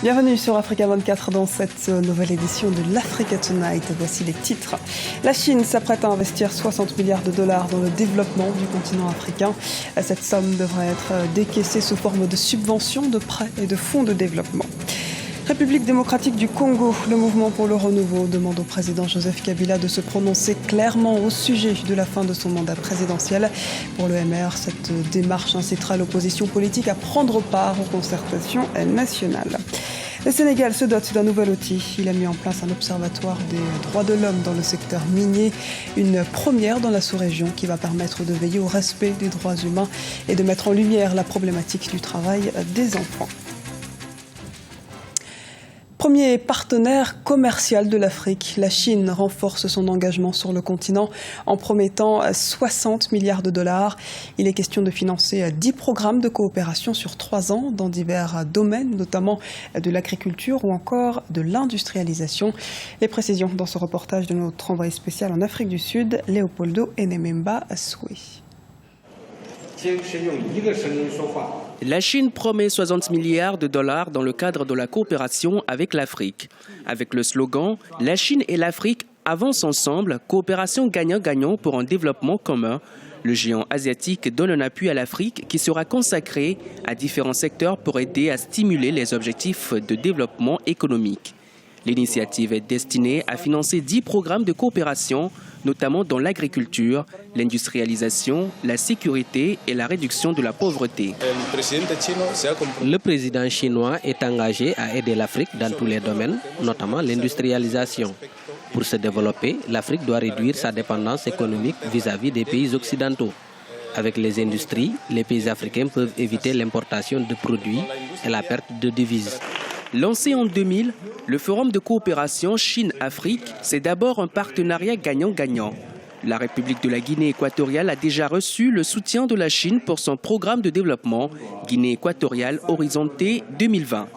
Bienvenue sur Africa 24 dans cette nouvelle édition de l'Africa Tonight. Voici les titres. La Chine s'apprête à investir 60 milliards de dollars dans le développement du continent africain. Cette somme devrait être décaissée sous forme de subventions, de prêts et de fonds de développement. République démocratique du Congo, le mouvement pour le renouveau demande au président Joseph Kabila de se prononcer clairement au sujet de la fin de son mandat présidentiel. Pour le MR, cette démarche incitera l'opposition politique à prendre part aux concertations nationales. Le Sénégal se dote d'un nouvel outil. Il a mis en place un observatoire des droits de l'homme dans le secteur minier, une première dans la sous-région qui va permettre de veiller au respect des droits humains et de mettre en lumière la problématique du travail des enfants. Premier partenaire commercial de l'Afrique, la Chine renforce son engagement sur le continent en promettant 60 milliards de dollars. Il est question de financer 10 programmes de coopération sur 3 ans dans divers domaines, notamment de l'agriculture ou encore de l'industrialisation. Les précisions dans ce reportage de notre envoyé spécial en Afrique du Sud, Léopoldo Enememba Soué. La Chine promet 60 milliards de dollars dans le cadre de la coopération avec l'Afrique. Avec le slogan « La Chine et l'Afrique avancent ensemble, coopération gagnant-gagnant pour un développement commun », le géant asiatique donne un appui à l'Afrique qui sera consacré à différents secteurs pour aider à stimuler les objectifs de développement économique. L'initiative est destinée à financer 10 programmes de coopération, notamment dans l'agriculture, l'industrialisation, la sécurité et la réduction de la pauvreté. Le président chinois est engagé à aider l'Afrique dans tous les domaines, notamment l'industrialisation. Pour se développer, l'Afrique doit réduire sa dépendance économique vis-à-vis des pays occidentaux. Avec les industries, les pays africains peuvent éviter l'importation de produits et la perte de devises. Lancé en 2000, le Forum de coopération Chine-Afrique, c'est d'abord un partenariat gagnant-gagnant. La République de la Guinée équatoriale a déjà reçu le soutien de la Chine pour son programme de développement Guinée équatoriale Horizonté 2020.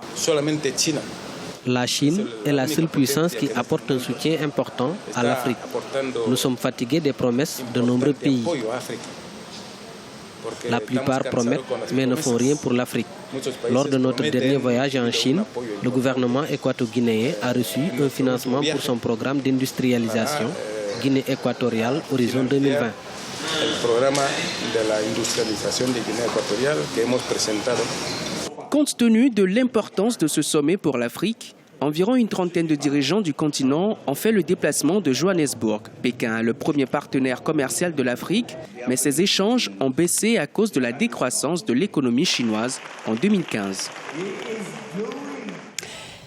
La Chine est la seule puissance qui apporte un soutien important à l'Afrique. Nous sommes fatigués des promesses de nombreux pays. La plupart promettent, mais ne font rien pour l'Afrique. Lors de notre dernier voyage en Chine, le gouvernement équato-guinéen a reçu un financement pour son programme d'industrialisation Guinée équatoriale Horizon 2020. Compte tenu de l'importance de ce sommet pour l'Afrique, environ une trentaine de dirigeants du continent ont fait le déplacement de Johannesburg. Pékin est le premier partenaire commercial de l'Afrique, mais ces échanges ont baissé à cause de la décroissance de l'économie chinoise en 2015.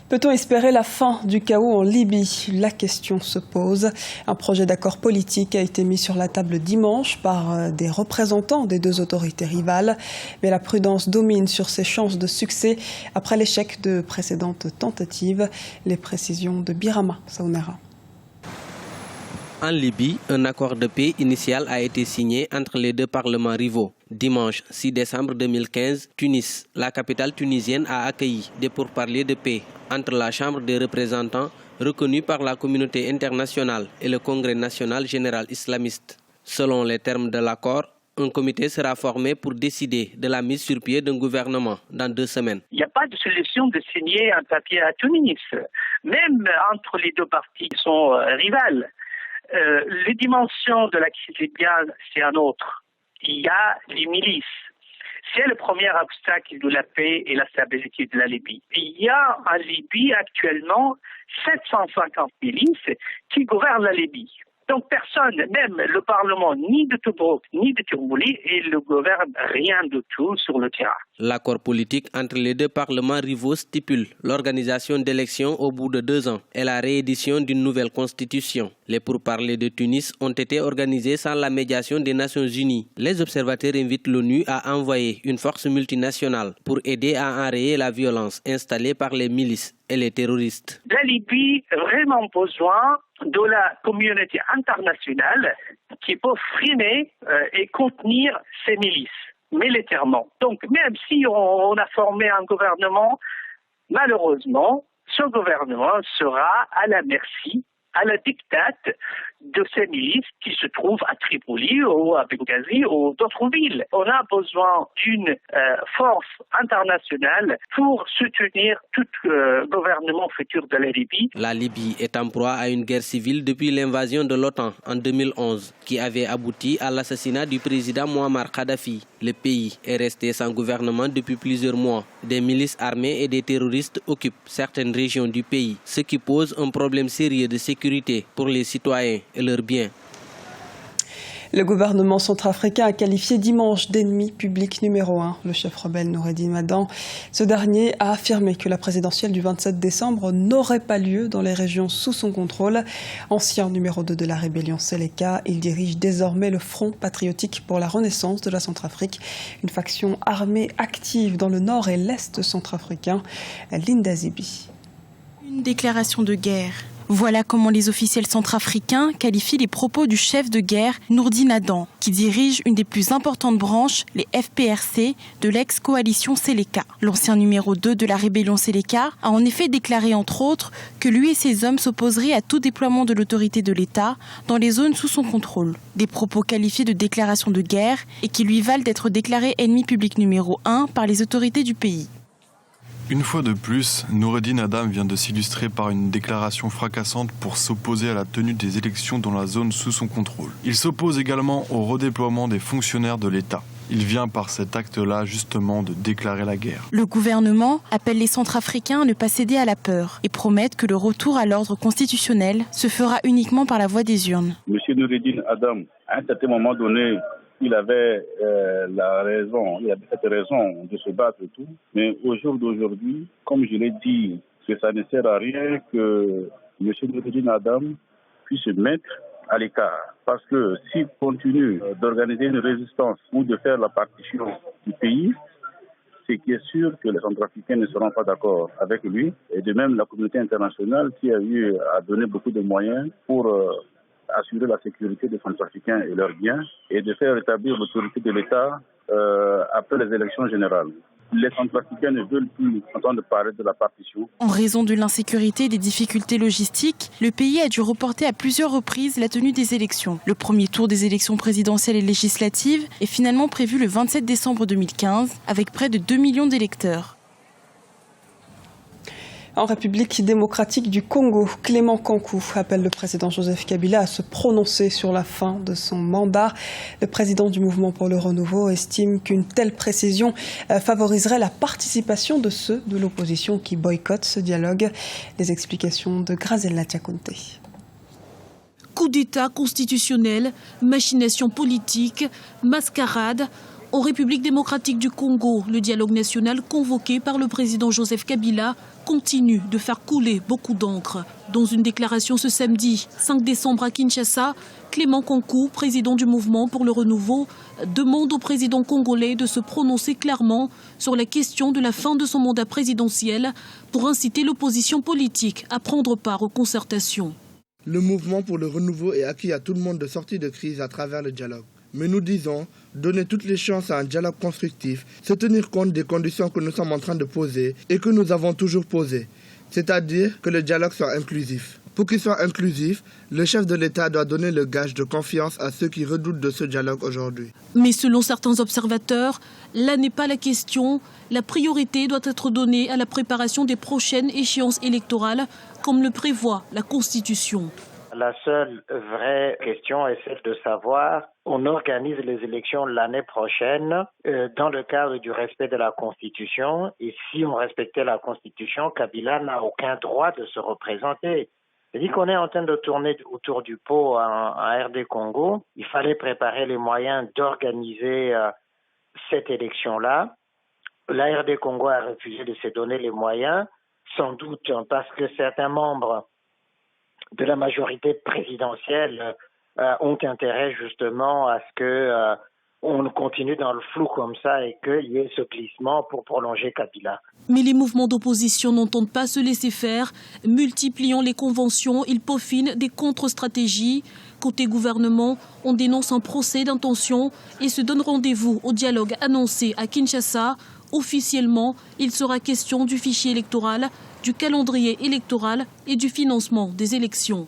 Peut-on espérer la fin du chaos en Libye? La question se pose. Un projet d'accord politique a été mis sur la table dimanche par des représentants des deux autorités rivales. Mais la prudence domine sur ses chances de succès après l'échec de précédentes tentatives. Les précisions de Birama Saounera. En Libye, un accord de paix initial a été signé entre les deux parlements rivaux. Dimanche 6 décembre 2015, Tunis, la capitale tunisienne, a accueilli des pourparlers de paix entre la Chambre des représentants, reconnue par la communauté internationale, et le Congrès national général islamiste. Selon les termes de l'accord, un comité sera formé pour décider de la mise sur pied d'un gouvernement dans 2 semaines. Il n'y a pas de solution de signer un papier à Tunis, même entre les deux parties qui sont rivales. Les dimensions de la crise libyenne, c'est un autre. Il y a les milices. C'est le premier obstacle de la paix et la stabilité de la Libye. Il y a en Libye actuellement 750 milices qui gouvernent la Libye. Donc personne, même le Parlement, ni de Tobruk, ni de Tripoli, il ne gouverne rien du tout sur le terrain. L'accord politique entre les deux parlements rivaux stipule l'organisation d'élections au bout de 2 ans et la réédition d'une nouvelle constitution. Les pourparlers de Tunis ont été organisés sans la médiation des Nations Unies. Les observateurs invitent l'ONU à envoyer une force multinationale pour aider à enrayer la violence installée par les milices et les terroristes. La Libye a vraiment besoin de la communauté internationale qui peut freiner et contenir ces milices militairement. Donc même si on a formé un gouvernement, malheureusement, ce gouvernement sera à la merci à la dictate de ces milices qui se trouvent à Tripoli ou à Benghazi ou d'autres villes. On a besoin d'une force internationale pour soutenir tout gouvernement futur de la Libye. La Libye est en proie à une guerre civile depuis l'invasion de l'OTAN en 2011, qui avait abouti à l'assassinat du président Muammar Kadhafi. Le pays est resté sans gouvernement depuis plusieurs mois. Des milices armées et des terroristes occupent certaines régions du pays, ce qui pose un problème sérieux de sécurité pour les citoyens et leurs biens. Le gouvernement centrafricain a qualifié dimanche d'ennemi public numéro 1 le chef rebelle Noureddine Adan. Ce dernier a affirmé que la présidentielle du 27 décembre n'aurait pas lieu dans les régions sous son contrôle. Ancien numéro 2 de la rébellion Seleka, il dirige désormais le Front patriotique pour la renaissance de la Centrafrique, une faction armée active dans le nord et l'est centrafricain. Linda Zibi. Une déclaration de guerre. Voilà comment les officiels centrafricains qualifient les propos du chef de guerre Noureddine Adan, qui dirige une des plus importantes branches, les FPRC, de l'ex-coalition Seleka. L'ancien numéro 2 de la rébellion Seleka a en effet déclaré entre autres que lui et ses hommes s'opposeraient à tout déploiement de l'autorité de l'État dans les zones sous son contrôle. Des propos qualifiés de déclaration de guerre et qui lui valent d'être déclaré ennemi public numéro 1 par les autorités du pays. Une fois de plus, Noureddine Adan vient de s'illustrer par une déclaration fracassante pour s'opposer à la tenue des élections dans la zone sous son contrôle. Il s'oppose également au redéploiement des fonctionnaires de l'État. Il vient par cet acte-là justement de déclarer la guerre. Le gouvernement appelle les Centrafricains à ne pas céder à la peur et promettent que le retour à l'ordre constitutionnel se fera uniquement par la voie des urnes. Monsieur Noureddine Adan, à un certain moment donné, il avait la raison, il avait cette raison de se battre et tout. Mais au jour d'aujourd'hui, comme je l'ai dit, que ça ne sert à rien que M. Noureddine Adan puisse se mettre à l'écart. Parce que s'il continue d'organiser une résistance ou de faire la partition du pays, c'est qui est sûr que les Centrafricains ne seront pas d'accord avec lui. Et de même, la communauté internationale qui a eu à donner beaucoup de moyens pour assurer la sécurité des Centrafricains et leurs biens et de faire rétablir l'autorité de l'État après les élections générales. Les Centrafricains ne veulent plus entendre parler de la partition. En raison de l'insécurité et des difficultés logistiques, le pays a dû reporter à plusieurs reprises la tenue des élections. Le premier tour des élections présidentielles et législatives est finalement prévu le 27 décembre 2015 avec près de 2 millions d'électeurs. En République démocratique du Congo, Clément Kankou appelle le président Joseph Kabila à se prononcer sur la fin de son mandat. Le président du Mouvement pour le Renouveau estime qu'une telle précision favoriserait la participation de ceux de l'opposition qui boycottent ce dialogue. Les explications de Grazella Tiakonte. Coup d'État constitutionnel, machination politique, mascarade. En République démocratique du Congo, le dialogue national convoqué par le président Joseph Kabila continue de faire couler beaucoup d'encre. Dans une déclaration ce samedi 5 décembre à Kinshasa, Clément Kankou, président du Mouvement pour le Renouveau, demande au président congolais de se prononcer clairement sur la question de la fin de son mandat présidentiel pour inciter l'opposition politique à prendre part aux concertations. Le Mouvement pour le Renouveau est acquis à tout le monde de sortir de crise à travers le dialogue. Mais nous disons, donner toutes les chances à un dialogue constructif, se tenir compte des conditions que nous sommes en train de poser et que nous avons toujours posées, c'est-à-dire que le dialogue soit inclusif. Pour qu'il soit inclusif, le chef de l'État doit donner le gage de confiance à ceux qui redoutent de ce dialogue aujourd'hui. Mais selon certains observateurs, là n'est pas la question. La priorité doit être donnée à la préparation des prochaines échéances électorales, comme le prévoit la Constitution. La seule vraie question est celle de savoir, on organise les élections l'année prochaine dans le cadre du respect de la Constitution. Et si on respectait la Constitution, Kabila n'a aucun droit de se représenter. C'est-à-dire qu'on est en train de tourner autour du pot en RD Congo. Il fallait préparer les moyens d'organiser cette élection-là. La RD Congo a refusé de se donner les moyens, sans doute parce que certains membres de la majorité présidentielle ont intérêt justement à ce que on continue dans le flou comme ça et qu'il y ait ce glissement pour prolonger Kabila. Mais les mouvements d'opposition n'entendent pas se laisser faire. Multipliant les conventions, ils peaufinent des contre-stratégies. Côté gouvernement, on dénonce un procès d'intention et se donne rendez-vous au dialogue annoncé à Kinshasa. Officiellement, il sera question du fichier électoral, du calendrier électoral et du financement des élections.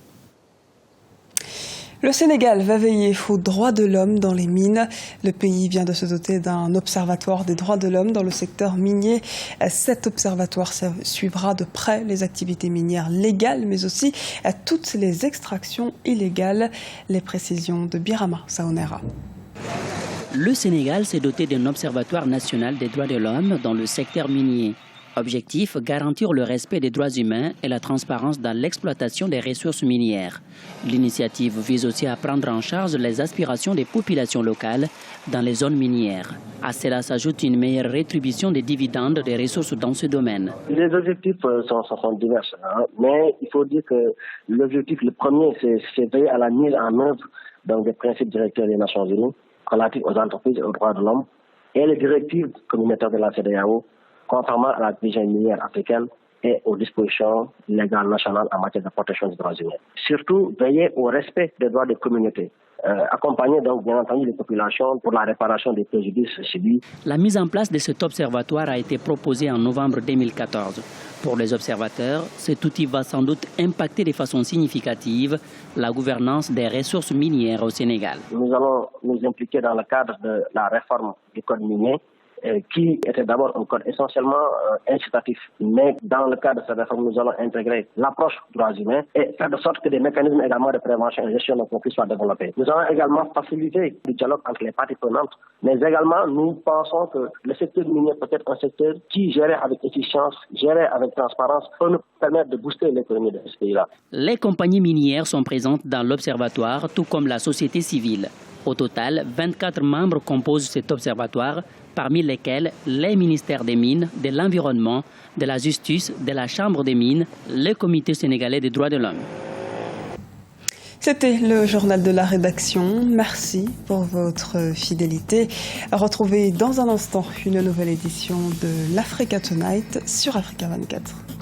Le Sénégal va veiller aux droits de l'homme dans les mines. Le pays vient de se doter d'un observatoire des droits de l'homme dans le secteur minier. Cet observatoire suivra de près les activités minières légales, mais aussi toutes les extractions illégales. Les précisions de Birama Saonera. Le Sénégal s'est doté d'un observatoire national des droits de l'homme dans le secteur minier. Objectif, garantir le respect des droits humains et la transparence dans l'exploitation des ressources minières. L'initiative vise aussi à prendre en charge les aspirations des populations locales dans les zones minières. À cela s'ajoute une meilleure rétribution des dividendes des ressources dans ce domaine. Les objectifs sont divers, mais il faut dire que l'objectif, le premier, c'est veiller à la mise en œuvre des principes directeurs des Nations Unies relatifs aux entreprises et aux droits de l'homme et les directives communautaires de la CEDEAO conformément à la vision minière africaine et aux dispositions légales nationales en matière de protection des droits humains. Surtout, veiller au respect des droits des communautés, accompagner donc bien entendu les populations pour la réparation des préjudices subis. La mise en place de cet observatoire a été proposée en novembre 2014. Pour les observateurs, cet outil va sans doute impacter de façon significative la gouvernance des ressources minières au Sénégal. Nous allons nous impliquer dans le cadre de la réforme du code minier, qui était d'abord un code essentiellement incitatif. Mais dans le cadre de cette réforme, nous allons intégrer l'approche droits humains et faire de sorte que des mécanismes également de prévention et gestion de conflits soient développés. Nous allons également faciliter le dialogue entre les parties prenantes, mais également nous pensons que le secteur minier peut être un secteur qui, géré avec efficience, géré avec transparence, peut nous permettre de booster l'économie de ce pays-là. Les compagnies minières sont présentes dans l'observatoire, tout comme la société civile. Au total, 24 membres composent cet observatoire, parmi lesquels les ministères des Mines, de l'Environnement, de la Justice, de la Chambre des Mines, le Comité sénégalais des droits de l'homme. C'était le journal de la rédaction. Merci pour votre fidélité. Retrouvez dans un instant une nouvelle édition de l'Africa Tonight sur Africa 24.